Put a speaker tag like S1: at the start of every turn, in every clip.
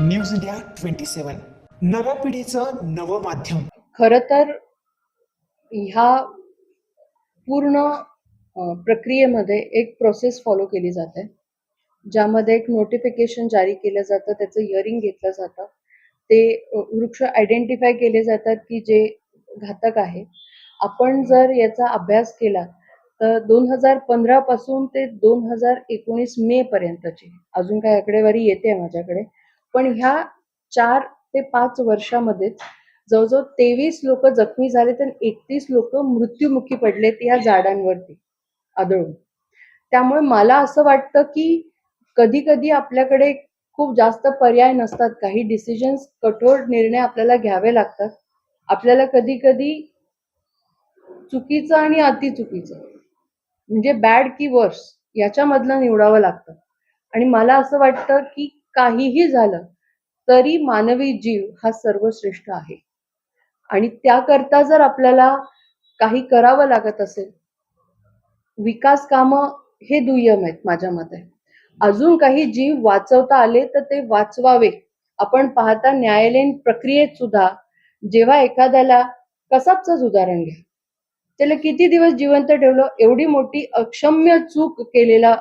S1: News India 27 नव्या पिढीचं नवं माध्यम.
S2: खरं तर ह्या पूर्ण प्रक्रियेमध्ये एक प्रोसेस फॉलो केली जाते, ज्यामध्ये एक नोटिफिकेशन जारी केलं जातं, त्याचं हिअरिंग घेतलं जातं. ते वृक्ष आयडेंटिफाय केले जातात की जे घातक आहे. आपण जर याचा अभ्यास केला तर 2015 पासून ते 2019 मे पर्यंतची अजून काही आकडेवारी येते माझ्याकडे, पण ह्या 4 ते 5 वर्षामध्येच जवळजवळ 23 लोक जखमी झाले तर 31 लोक मृत्युमुखी पडलेत या झाडांवरती आदळून. त्यामुळे मला असं वाटतं की कधी कधी आपल्याकडे खूप जास्त पर्याय नसतात, काही डिसिजन्स कठोर निर्णय आपल्याला घ्यावे लागतात. आपल्याला कधी कधी चुकीचं आणि अतिचुकीचं म्हणजे बॅड की वर्स याच्यामधलं निवडावं लागतं. आणि मला असं वाटतं की काहीही झालं तरी मानवी जीव हा सर्वश्रेष्ठ आहे. आणि त्याकरता जर आपल्याला काही करावं लागत असेल, विकास कामं हे दुय्यम आहेत माझ्या मते. अजून काही जीव वाचवता आले तर ते वाचवावे. आपण पाहता न्यायालयीन प्रक्रियेत सुद्धा जेव्हा एखाद्याला कसाबचंच उदाहरण घ्या, त्याला किती दिवस जिवंत ठेवलं, एवढी मोठी अक्षम्य चूक केलेला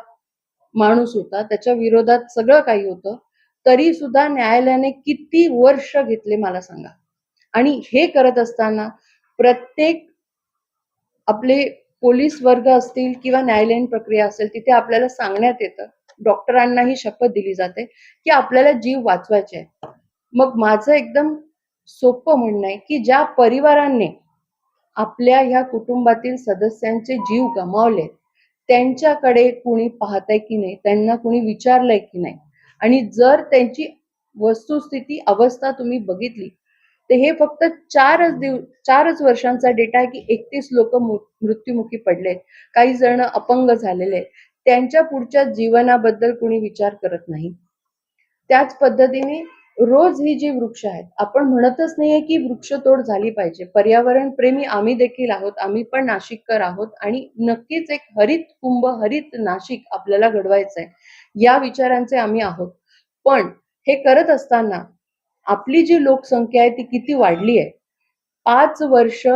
S2: माणूस होता, त्याच्या विरोधात सगळं काही होतं, तरी सुद्धा न्यायालयाने किती वर्ष घेतले मला सांगा. आणि हे करत असताना प्रत्येक आपले पोलीस वर्ग असतील किंवा न्यायालयीन प्रक्रिया असेल तिथे आपल्याला सांगण्यात येतं, डॉक्टरांनाही शपथ दिली जाते की आपल्याला जीव वाचवायचे आहे. मग माझं एकदम सोपं म्हणणं आहे की ज्या परिवारांनी आपल्या ह्या कुटुंबातील सदस्यांचे जीव गमावले त्यांच्याकडे कुणी पाहतंय की नाही, त्यांना कुणी विचारलंय की नाही, आणि जर त्यांची वस्तुस्थिती अवस्था तुम्ही बघितली तर हे फक्त 4च वर्षांचा डेटा आहे की 31 लोक मृत्युमुखी पडलेत, काही जण अपंग झालेले, त्यांच्या पुढच्या जीवनाबद्दल कुणी विचार करत नाही. त्याच पद्धतीने रोज ही जी वृक्ष आहेत, आपण म्हणतच नाहीये की वृक्षतोड झाली पाहिजे. पर्यावरण प्रेमी आम्ही देखील आहोत, आम्ही पण नाशिककर आहोत आणि नक्कीच एक हरित कुंभ, हरित नाशिक आपल्याला घडवायचंय, या विचारांचे आम्ही आहोत. पण हे करत असताना आपली जी लोकसंख्या आहे ती किती वाढली आहे. 5 वर्ष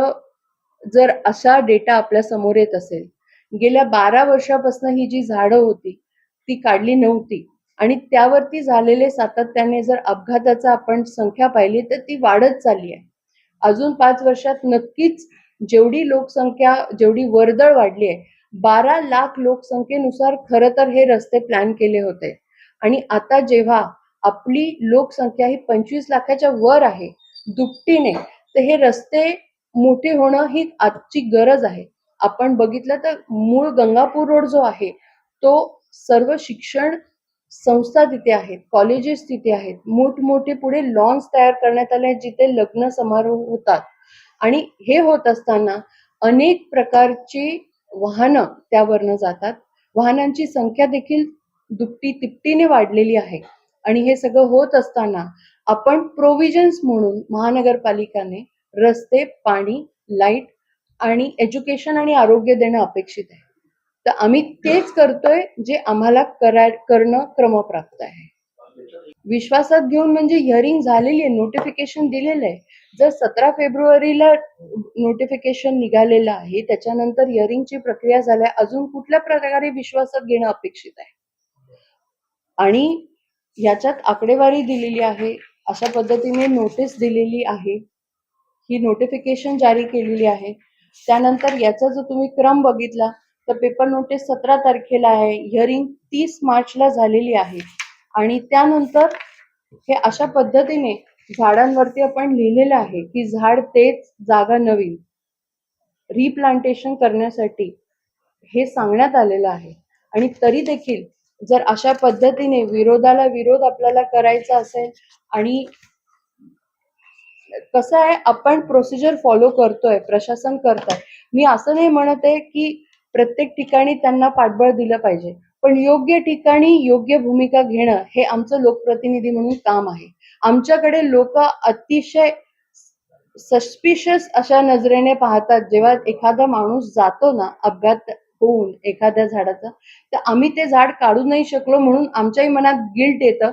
S2: जर असा डेटा आपल्या समोर येत असेल, गेल्या 12 वर्षापासून ही जी झाडं होती ती काढली नव्हती आणि त्यावरती झालेले सातत्याने जर अपघाताचा आपण संख्या पाहिली तर ती वाढत चालली आहे. अजून 5 वर्षात नक्कीच जेवढी लोकसंख्या, जेवढी वर्दळ वाढली आहे, 12 लाख लोकसंख्येनुसार खरं तर हे रस्ते प्लॅन केले होते. आणि आता जेव्हा आपली लोकसंख्या ही 25 लाखाच्या वर आहे, दुपटीने, तर हे रस्ते मोठे होणं ही आजची गरज आहे. आपण बघितलं तर मूळ गंगापूर रोड जो आहे तो सर्व शिक्षण संस्था तिथे आहेत, कॉलेजेस तिथे आहेत, मोठमोठे पुढे लॉन्स तयार करण्यात आले आहेत जिथे लग्न समारोह होतात. आणि हे होत असताना अनेक प्रकारची वाहनं त्यावरनं जातात, वाहनांची संख्या देखील दुपटी तिपटीने वाढलेली आहे. आणि हे सगळं होत असताना आपण प्रोव्हिजन्स म्हणून महानगरपालिकाने रस्ते, पाणी, लाईट आणि एज्युकेशन आणि आरोग्य देणं अपेक्षित आहे. तर आम्ही तेच करतोय जे आम्हाला करणं क्रमप्राप्त आहे. विश्वासात घेऊन म्हणजे हिअरिंग झालेली आहे, नोटिफिकेशन दिलेलं आहे. जर 17 फेब्रुवारीला नोटिफिकेशन निघालेलं आहे, त्याच्यानंतर हिअरिंगची प्रक्रिया झाल्या, अजून कुठल्या प्रकारे विश्वासात घेणं अपेक्षित आहे. आणि याच्यात आकडेवारी दिलेली आहे, अशा पद्धतीने नोटीस दिलेली आहे, ही नोटिफिकेशन जारी केलेली आहे. त्यानंतर याचा जर तुम्ही क्रम बघितला तर पेपर नोटीस 17 तारखेला आहे, हिअरिंग 30 मार्चला झालेली आहे. आणि त्यानंतर हे अशा पद्धतीने झाडांवरती आपण लिहिलेलं आहे की झाड तेच जागा नवीन, रिप्लांटेशन करण्यासाठी हे सांगण्यात आलेलं आहे. आणि तरी देखील जर अशा पद्धतीने विरोधाला विरोध आपल्याला करायचा असेल, आणि कसं आहे, आपण प्रोसिजर फॉलो करतोय, प्रशासन करतंय, मी असं नाही म्हणत आहे की प्रत्येक ठिकाणी त्यांना पाठबळ दिलं पाहिजे, पण योग्य ठिकाणी योग्य भूमिका घेणं हे आमचं लोकप्रतिनिधी म्हणून काम आहे. आमच्याकडे लोक अतिशय सस्पिशियस अशा नजरेने पाहतात जेव्हा एखादा माणूस जातो ना अपघात होऊन एखाद्या झाडाचा, तर आम्ही ते झाड काढू नाही शकलो म्हणून आमच्याही मनात गिल्ट येतं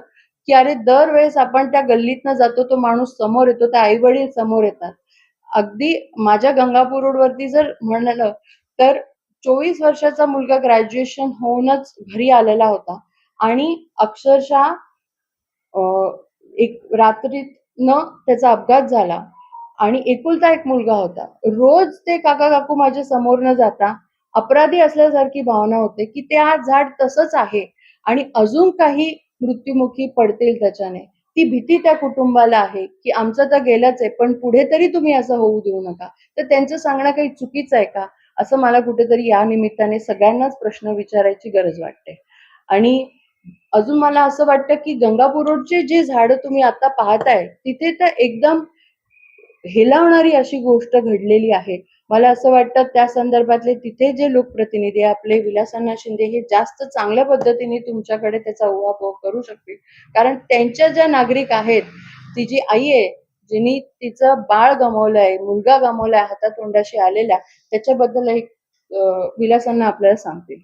S2: की अरे दरवेळेस आपण त्या गल्लीतनं जातो, तो माणूस समोर येतो, त्या आई वडील समोर येतात. अगदी माझ्या गंगापूर रोडवरती जर म्हणालं तर 24 वर्षाचा मुलगा ग्रॅज्युएशन होऊनच घरी आलेला होता आणि अक्षरशः अ, एक रात्रीतनं त्याचा अपघात झाला आणि एकुलता एक मुलगा होता. रोज ते काका-काकू माझ्या समोर न जाता अपराधी असल्यासारखी भावना होते, की ते आज झाड तसंच आहे आणि अजून काही मृत्युमुखी पडतील त्याच्याने. ती भीती त्या कुटुंबाला आहे, की आमचं तर गेलंच आहे, पण पुढे तरी तुम्ही असं होऊ देऊ नका. तर त्यांचं सांगणं काही चुकीचं आहे का? असं मला कुठेतरी या निमित्ताने सगळ्यांनाच प्रश्न विचारायची गरज वाटते. आणि अजून मला असं वाटतं, की गंगापूर रोडचे जे झाडं तुम्ही आता पाहताय, तिथे तर एकदम हेलावणारी अशी गोष्ट घडलेली आहे. मला असं वाटतं त्या संदर्भातले तिथे जे लोकप्रतिनिधी आपले विलासअण्णा शिंदे हे जास्त चांगल्या पद्धतीने तुमच्याकडे त्याचा उहापोह करू शकतील. कारण त्यांच्या ज्या नागरिक आहेत, ती जी आई आहे, जिनी तिचं बाळ गमावलंय, मुलगा गमावलाय हातातोंडाशी आलेला, त्याच्याबद्दल एक विलासअण्णा आपल्याला सांगतील.